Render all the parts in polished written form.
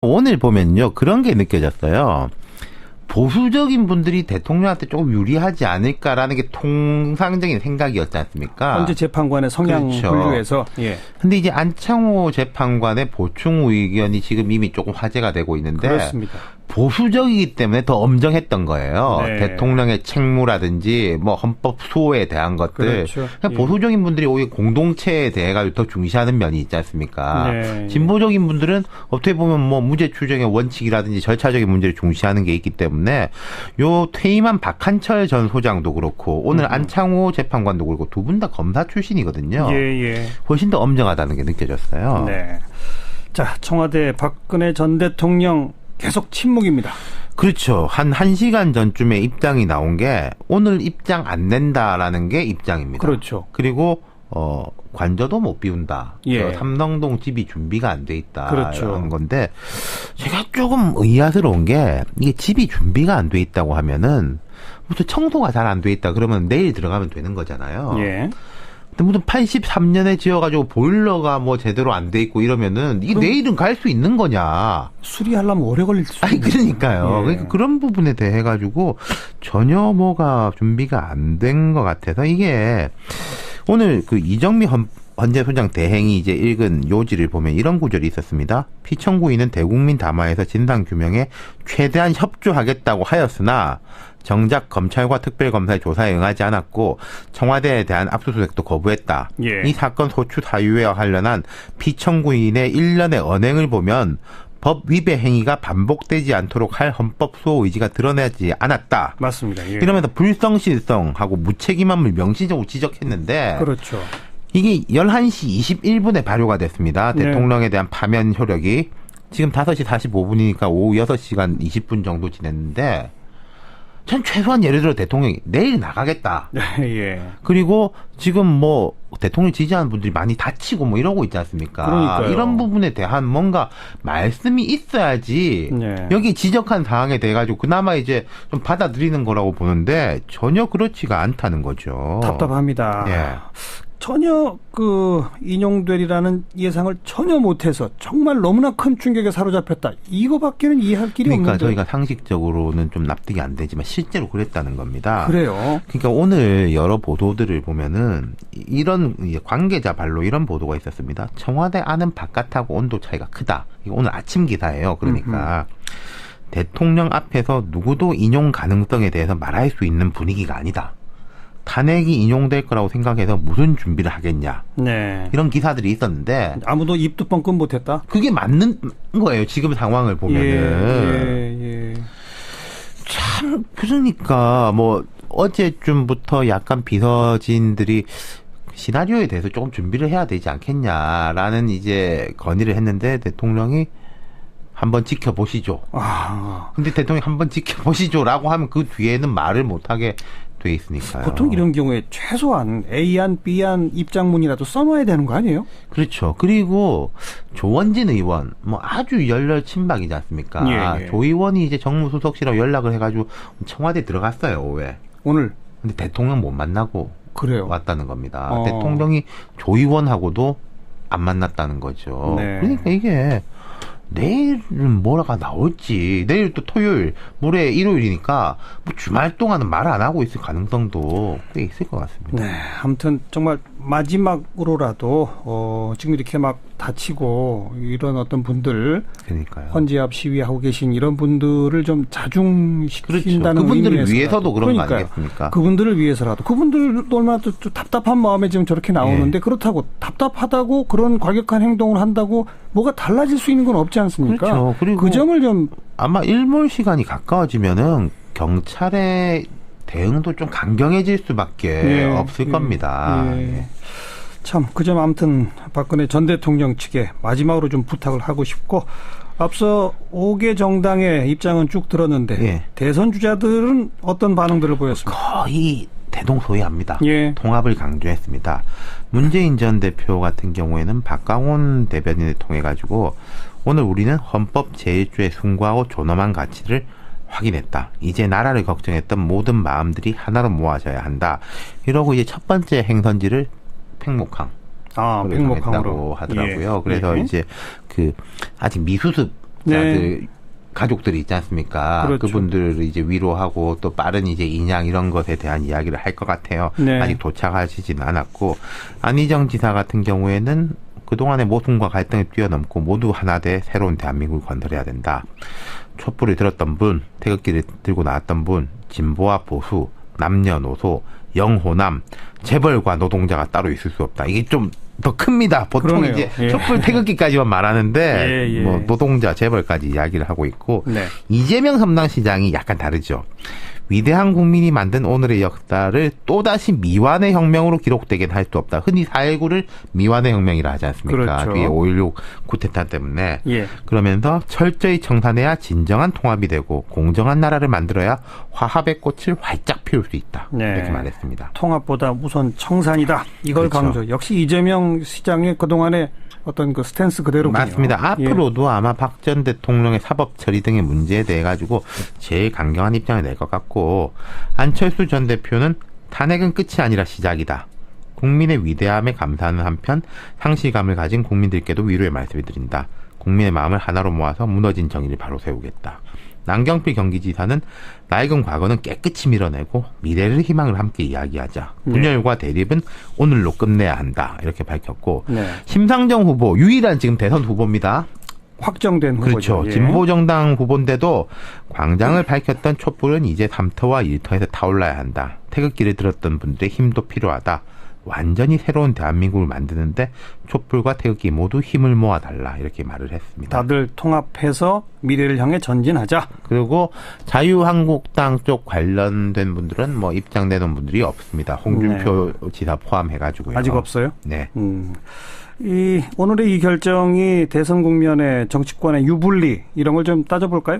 오늘 보면요. 그런 게 느껴졌어요. 보수적인 분들이 대통령한테 조금 유리하지 않을까라는 게 통상적인 생각이었지 않습니까? 현재 재판관의 성향 그렇죠. 분류에서. 예. 근데 이제 안창호 재판관의 보충 의견이 지금 이미 조금 화제가 되고 있는데 그렇습니다. 보수적이기 때문에 더 엄정했던 거예요. 네. 대통령의 책무라든지 뭐 헌법 수호에 대한 것들. 그렇죠. 그러니까 예. 보수적인 분들이 오히려 공동체에 대해 가지고 더 중시하는 면이 있지 않습니까? 네. 진보적인 분들은 어떻게 보면 뭐 무죄 추정의 원칙이라든지 절차적인 문제를 중시하는 게 있기 때문에 요 퇴임한 박한철 전 소장도 그렇고 오늘 안창호 재판관도 그렇고 두 분 다 검사 출신이거든요. 예. 훨씬 더 엄정하다는 게 느껴졌어요. 네. 자, 청와대 박근혜 전 대통령 계속 침묵입니다. 그렇죠. 한 1시간 전쯤에 입장이 나온 게 오늘 입장 안 낸다라는 게 입장입니다. 그렇죠. 그리고 관저도 못 비운다. 예. 삼성동 집이 준비가 안 돼 있다. 그렇죠. 라는 건데 제가 조금 의아스러운 게 이게 집이 준비가 안 돼 있다고 하면은 무슨 청소가 잘 안 돼 있다 그러면 내일 들어가면 되는 거잖아요. 예. 근데 무슨 83년에 지어가지고 보일러가 뭐 제대로 안 돼 있고 이러면은 이게 내일은 갈 수 있는 거냐? 수리하려면 오래 걸릴 수 있는. 그러니까요. 예. 그러니까 그런 부분에 대해 가지고 전혀 뭐가 준비가 안 된 것 같아서 이게 오늘 그 이정미 헌재소장 대행이 이제 읽은 요지를 보면 이런 구절이 있었습니다. 피청구인은 대국민 담화에서 진상규명에 최대한 협조하겠다고 하였으나 정작 검찰과 특별검사의 조사에 응하지 않았고 청와대에 대한 압수수색도 거부했다. 예. 이 사건 소추 사유에 관련한 피청구인의 일련의 언행을 보면 법 위배 행위가 반복되지 않도록 할 헌법 수호 의지가 드러나지 않았다. 맞습니다. 예. 이러면서 불성실성하고 무책임함을 명시적으로 지적했는데 그렇죠. 이게 11시 21분에 발효가 됐습니다. 네. 대통령에 대한 파면 효력이. 지금 5시 45분이니까 오후 6시간 20분 정도 지냈는데 전 최소한 예를 들어 대통령이 내일 나가겠다. 예. 그리고 지금 뭐 대통령 지지하는 분들이 많이 다치고 뭐 이러고 있지 않습니까? 그러니까요. 이런 부분에 대한 뭔가 말씀이 있어야지 네. 여기 지적한 사항에 대해 가지고 그나마 이제 좀 받아들이는 거라고 보는데 전혀 그렇지가 않다는 거죠. 답답합니다. 예. 전혀 인용되리라는 예상을 전혀 못해서 정말 너무나 큰 충격에 사로잡혔다. 이거밖에는 이해할 길이 그러니까 없는데. 저희가 상식적으로는 좀 납득이 안 되지만 실제로 그랬다는 겁니다. 그래요. 그러니까 오늘 여러 보도들을 보면은 이런 이제 관계자 발로 이런 보도가 있었습니다. 청와대 안은 바깥하고 온도 차이가 크다. 이거 오늘 아침 기사예요. 그러니까 대통령 앞에서 누구도 인용 가능성에 대해서 말할 수 있는 분위기가 아니다. 탄핵이 인용될 거라고 생각해서 무슨 준비를 하겠냐. 네. 이런 기사들이 있었는데 아무도 입도 뻥끗 못했다. 그게 맞는 거예요. 지금 상황을 보면은. 예. 참 그러니까 뭐 어제쯤부터 약간 비서진들이 시나리오에 대해서 조금 준비를 해야 되지 않겠냐라는 이제 건의를 했는데 대통령이 한번 지켜보시죠. 근데 대통령이 한번 지켜보시죠라고 하면 그 뒤에는 말을 못하게 돼 있으니까요. 보통 이런 경우에 최소한 A안, B안 입장문이라도 써놔야 되는 거 아니에요? 그렇죠. 그리고 조원진 의원 뭐 아주 열렬 친박이지 않습니까? 예. 조 의원이 이제 정무수석실하고 연락을 해가지고 청와대 들어갔어요. 오후에. 오늘. 근데 대통령 못 만나고 그래요. 왔다는 겁니다. 대통령이 조 의원하고도 안 만났다는 거죠. 네. 그러니까 이게 내일은 뭐라가 나올지 내일 또 토요일 모레 일요일이니까 뭐 주말 동안은 말 안 하고 있을 가능성도 꽤 있을 것 같습니다. 네, 아무튼 정말 마지막으로라도 지금 이렇게 막 다치고 이런 어떤 분들 그러니까요. 헌재 앞 시위하고 계신 이런 분들을 좀 자중시킨다는 그렇죠. 그분들을 의미에서라도. 위해서도 그런 거 그러니까요. 아니겠습니까? 그분들을 위해서라도 그분들도 얼마나 또 답답한 마음에 지금 저렇게 나오는데 그렇다고 답답하다고 그런 과격한 행동을 한다고 뭐가 달라질 수 있는 건 없지 않습니까? 그렇죠. 그리고 그 점을 좀 아마 일몰 시간이 가까워지면은 경찰의 대응도 좀 강경해질 수밖에 없을 겁니다. 참, 그 점 아무튼 박근혜 전 대통령 측에 마지막으로 좀 부탁을 하고 싶고 앞서 5개 정당의 입장은 쭉 들었는데 대선 주자들은 어떤 반응들을 보였습니까? 거의 대동소이합니다. 예. 통합을 강조했습니다. 문재인 전 대표 같은 경우에는 박강원 대변인을 통해 가지고 오늘 우리는 헌법 제1조에 순고하고 존엄한 가치를 확인했다. 이제 나라를 걱정했던 모든 마음들이 하나로 모아져야 한다. 이러고 이제 첫 번째 행선지를 팽목항. 팽목항으로 하더라고요. 그래서 이제 그 아직 미수습 자들 네. 가족들이 있지 않습니까? 그렇죠. 그분들을 이제 위로하고 또 빠른 이제 인양 이런 것에 대한 이야기를 할 것 같아요. 네. 아직 도착하시진 않았고 안희정 지사 같은 경우에는 그동안의 모순과 갈등을 뛰어넘고 모두 하나 돼 새로운 대한민국을 건설해야 된다. 촛불을 들었던 분, 태극기를 들고 나왔던 분, 진보와 보수, 남녀노소, 영호남, 재벌과 노동자가 따로 있을 수 없다. 이게 좀 더 큽니다. 보통 그러네요. 이제 예. 촛불 태극기까지만 말하는데 예. 뭐 노동자, 재벌까지 이야기를 하고 있고 네. 이재명 성남시장이 약간 다르죠. 위대한 국민이 만든 오늘의 역사를 또다시 미완의 혁명으로 기록되게 할 수 없다. 흔히 4.19를 미완의 혁명이라 하지 않습니까? 그렇죠. 뒤에 5.16 쿠데타 때문에. 예. 그러면서 철저히 청산해야 진정한 통합이 되고 공정한 나라를 만들어야 화합의 꽃을 활짝 피울 수 있다. 네. 이렇게 말했습니다. 통합보다 우선 청산이다. 이걸 그렇죠. 강조. 역시 이재명 시장의 그동안의 어떤 그 스탠스 그대로군요. 맞습니다. 앞으로도 예. 아마 박 전 대통령의 사법 처리 등의 문제에 대해 가지고 제일 강경한 입장을 낼 것 같고 안철수 전 대표는 탄핵은 끝이 아니라 시작이다. 국민의 위대함에 감사하는 한편 상실감을 가진 국민들께도 위로의 말씀을 드린다. 국민의 마음을 하나로 모아서 무너진 정의를 바로 세우겠다. 남경필 경기지사는 낡은 과거는 깨끗이 밀어내고 미래를 희망을 함께 이야기하자. 분열과 대립은 오늘로 끝내야 한다. 이렇게 밝혔고 네. 심상정 후보 유일한 지금 대선 후보입니다. 확정된 후보죠. 그렇죠. 예. 진보정당 후보인데도 광장을 밝혔던 촛불은 이제 3터와 1터에서 타올라야 한다. 태극기를 들었던 분들의 힘도 필요하다. 완전히 새로운 대한민국을 만드는데 촛불과 태극기 모두 힘을 모아달라 이렇게 말을 했습니다. 다들 통합해서 미래를 향해 전진하자. 그리고 자유한국당 쪽 관련된 분들은 뭐 입장 내놓은 분들이 없습니다. 홍준표 네. 지사 포함해가지고요. 아직 없어요? 네. 오늘의 이 결정이 대선 국면의 정치권의 유불리 이런 걸 좀 따져볼까요?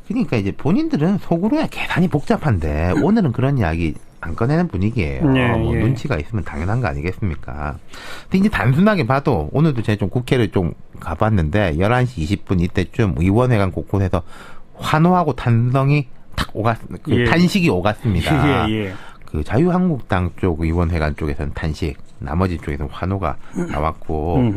그러니까 이제 본인들은 속으로야 계산이 복잡한데 오늘은 그런 이야기 안 꺼내는 분위기예요. 네, 뭐 예. 눈치가 있으면 당연한 거 아니겠습니까? 근데 이제 단순하게 봐도 오늘도 제가 좀 국회를 좀 가봤는데 11시 20분 이때쯤 의원회관 곳곳에서 환호하고 탄성이 탁 예. 탄식이 오갔습니다. 예. 그 자유한국당 쪽 의원회관 쪽에서는 탄식, 나머지 쪽에서는 환호가 나왔고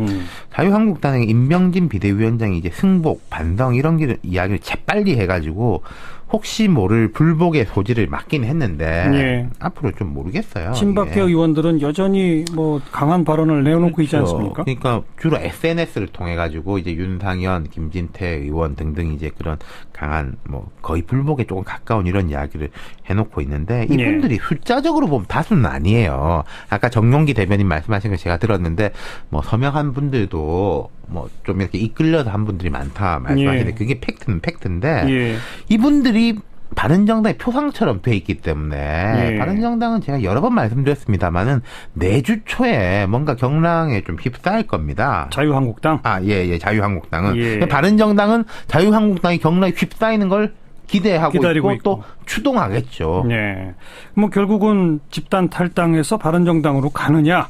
자유한국당의 임명진 비대위원장이 이제 승복, 반성 이런 이야기를 재빨리 해가지고 혹시 모를 불복의 소지를 맡긴 했는데 예. 앞으로 좀 모르겠어요. 친박계 의원들은 여전히 뭐 강한 발언을 내놓고 그렇죠. 있지 않습니까? 그러니까 주로 SNS를 통해 가지고 이제 윤상현, 김진태 의원 등등 이제 그런 강한 뭐 거의 불복에 조금 가까운 이런 이야기를 해놓고 있는데 이분들이 예. 숫자적으로 보면 다수는 아니에요. 아까 정용기 대변인 말씀하신 걸 제가 들었는데 뭐 서명한 분들도 뭐 좀 이렇게 이끌려서 한 분들이 많다 말씀하시는데 예. 그게 팩트는 팩트인데 예. 이분들이 바른정당의 표상처럼 돼 있기 때문에 예. 바른정당은 제가 여러 번 말씀드렸습니다만은 내주 초에 뭔가 경랑에 좀 휩싸일 겁니다. 자유한국당? 예. 자유한국당은. 예. 바른정당은 자유한국당이 경랑에 휩싸이는 걸 기대하고 있고 또 추동하겠죠. 네. 뭐 결국은 집단 탈당해서 바른정당으로 가느냐?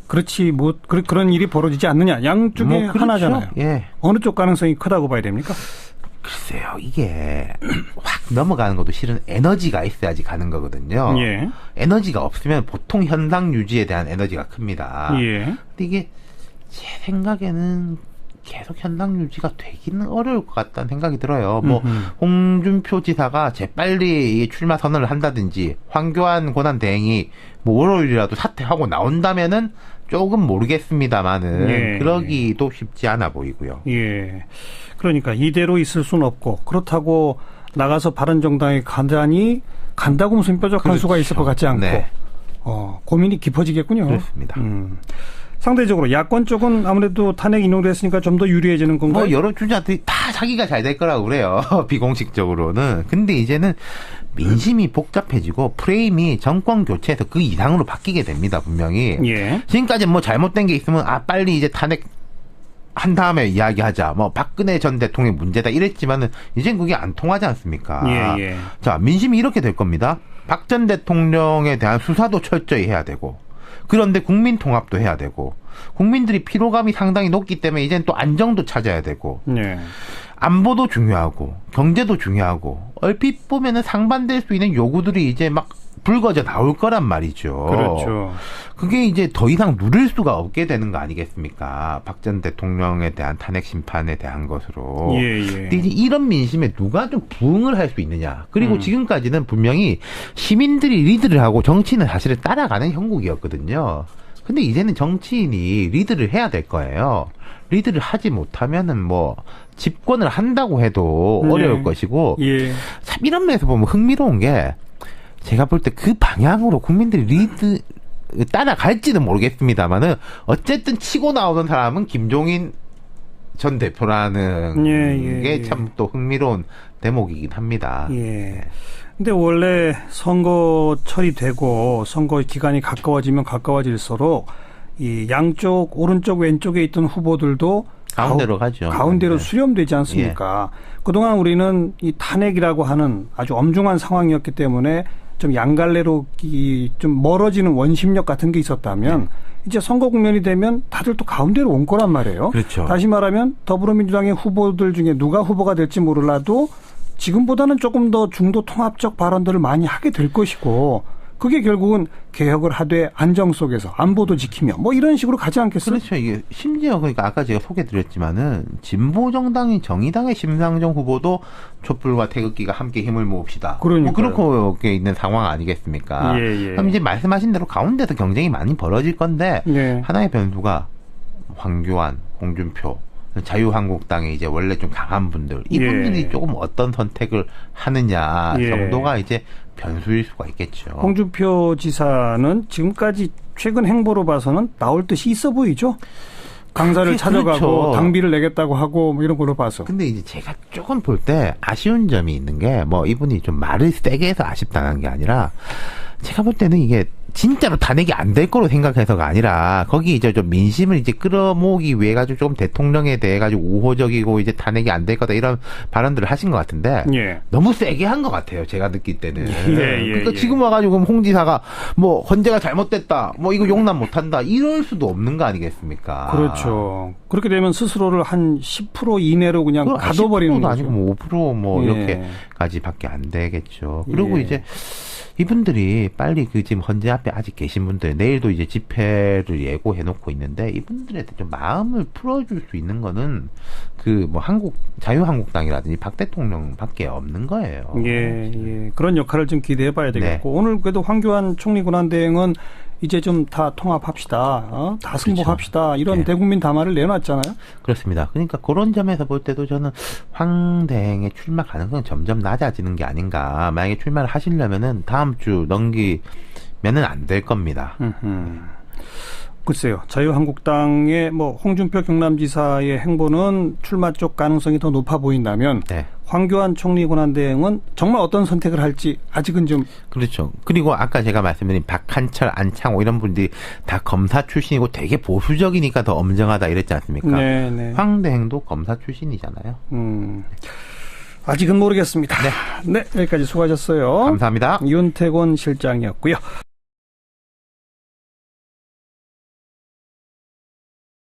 그렇지 뭐 그런 일이 벌어지지 않느냐? 양쪽에 뭐 그렇죠. 하나잖아요. 예. 어느 쪽 가능성이 크다고 봐야 됩니까? 글쎄요, 이게 확 넘어가는 것도 실은 에너지가 있어야지 가는 거거든요. 예. 에너지가 없으면 보통 현상 유지에 대한 에너지가 큽니다. 예. 근데 이게 제 생각에는 계속 현상 유지가 되기는 어려울 것 같다는 생각이 들어요. 뭐 홍준표 지사가 재빨리 출마 선언을 한다든지 황교안 권한대행이 뭐 월요일이라도 사퇴하고 나온다면은 조금 모르겠습니다만은 예. 그러기도 쉽지 않아 보이고요. 예. 그러니까 이대로 있을 수는 없고 그렇다고 나가서 바른정당에 간다고 무슨 뾰족한 그렇죠. 수가 있을 것 같지 않고 네. 고민이 깊어지겠군요. 그렇습니다. 상대적으로 야권 쪽은 아무래도 탄핵 인용을 했으니까 좀 더 유리해지는 건가요? 뭐 여러 주자들이 다 자기가 잘 될 거라고 그래요. 비공식적으로는. 근데 이제는 민심이 복잡해지고 프레임이 정권 교체해서 그 이상으로 바뀌게 됩니다. 분명히. 예. 지금까지 뭐 잘못된 게 있으면 빨리 이제 탄핵 한 다음에 이야기하자. 뭐 박근혜 전 대통령 문제다 이랬지만은 이젠 그게 안 통하지 않습니까? 예. 자, 민심이 이렇게 될 겁니다. 박 전 대통령에 대한 수사도 철저히 해야 되고 그런데 국민 통합도 해야 되고 국민들이 피로감이 상당히 높기 때문에 이제는 또 안정도 찾아야 되고 네. 안보도 중요하고 경제도 중요하고 얼핏 보면은 상반될 수 있는 요구들이 이제 막 불거져 나올 거란 말이죠. 그렇죠. 그게 이제 더 이상 누릴 수가 없게 되는 거 아니겠습니까? 박 전 대통령에 대한 탄핵 심판에 대한 것으로. 근데 이제 이런 민심에 누가 좀 부응을 할 수 있느냐. 그리고 지금까지는 분명히 시민들이 리드를 하고 정치인은 사실은 따라가는 형국이었거든요. 근데 이제는 정치인이 리드를 해야 될 거예요. 리드를 하지 못하면은 뭐 집권을 한다고 해도 어려울 것이고 참 이런 면에서 보면 흥미로운 게 제가 볼 때 그 방향으로 국민들이 리드 따라갈지는 모르겠습니다만은 어쨌든 치고 나오는 사람은 김종인 전 대표라는 게 참 또 흥미로운 대목이긴 합니다. 근데 원래 선거철이 되고 선거 기간이 가까워지면 가까워질수록 이 양쪽 오른쪽 왼쪽에 있던 후보들도 가운데로 가죠. 가운데로 수렴되지 않습니까? 그동안 우리는 이 탄핵이라고 하는 아주 엄중한 상황이었기 때문에 좀 양갈래로 좀 멀어지는 원심력 같은 게 있었다면 이제 선거 국면이 되면 다들 또 가운데로 온 거란 말이에요. 그렇죠. 다시 말하면 더불어민주당의 후보들 중에 누가 후보가 될지 몰라도 지금보다는 조금 더 중도 통합적 발언들을 많이 하게 될 것이고 그게 결국은 개혁을 하되 안정 속에서 안보도 지키며 뭐 이런 식으로 가지 않겠어요? 그렇죠. 이게 심지어 그러니까 아까 제가 소개드렸지만은 진보 정당인 정의당의 심상정 후보도 촛불과 태극기가 함께 힘을 모읍시다. 뭐 그렇게 있는 상황 아니겠습니까? 그럼 이제 말씀하신 대로 가운데서 경쟁이 많이 벌어질 건데 하나의 변수가 황교안, 홍준표 자유한국당에 이제 원래 좀 강한 분들 이분들이 조금 어떤 선택을 하느냐 정도가 이제 변수일 수가 있겠죠. 홍준표 지사는 지금까지 최근 행보로 봐서는 나올 뜻이 있어 보이죠. 강사를 찾아가고 그렇죠. 당비를 내겠다고 하고 뭐 이런 걸로 봐서. 근데 이제 제가 조금 볼 때 아쉬운 점이 있는 게 뭐 이분이 좀 말을 세게 해서 아쉽다는 게 아니라 제가 볼 때는 이게 진짜로 탄핵이 안 될 거로 생각해서가 아니라 거기 이제 좀 민심을 이제 끌어모으기 위해 가지고 조금 대통령에 대해 가지고 우호적이고 이제 탄핵이 안 될 거다 이런 발언들을 하신 것 같은데 너무 세게 한 것 같아요. 제가 느낄 때는. 그러니까 지금 와가지고 홍 지사가 뭐 헌재가 잘못됐다, 뭐 이거 용납 못한다 이럴 수도 없는 거 아니겠습니까? 그렇죠. 그렇게 되면 스스로를 한 10% 이내로 그냥 가둬버리는 거죠. 아니고 뭐 5% 뭐 이렇게까지밖에 안 되겠죠. 그리고 이제 이분들이 빨리 그 지금 헌재 앞에 아직 계신 분들 내일도 이제 집회를 예고해 놓고 있는데 이분들한테 좀 마음을 풀어줄 수 있는 거는 그 뭐 자유한국당이라든지 박 대통령밖에 없는 거예요. 그런 역할을 좀 기대해 봐야 되겠고 오늘 그래도 황교안 총리 권한대행은 이제 좀 다 통합합시다. 다 승복합시다. 그렇죠. 이런 대국민 담화를 내놨잖아요. 그렇습니다. 그러니까 그런 점에서 볼 때도 저는 황 대행의 출마 가능성이 점점 낮아지는 게 아닌가. 만약에 출마를 하시려면은 다음 주 넘기면은 안 될 겁니다. 글쎄요. 자유한국당의 뭐 홍준표 경남지사의 행보는 출마 쪽 가능성이 더 높아 보인다면 황교안 총리 권한대행은 정말 어떤 선택을 할지 아직은 좀. 그렇죠. 그리고 아까 제가 말씀드린 박한철, 안창호 이런 분들이 다 검사 출신이고 되게 보수적이니까 더 엄정하다 이랬지 않습니까? 황 대행도 검사 출신이잖아요. 아직은 모르겠습니다. 네, 여기까지 수고하셨어요. 감사합니다. 윤태곤 실장이었고요.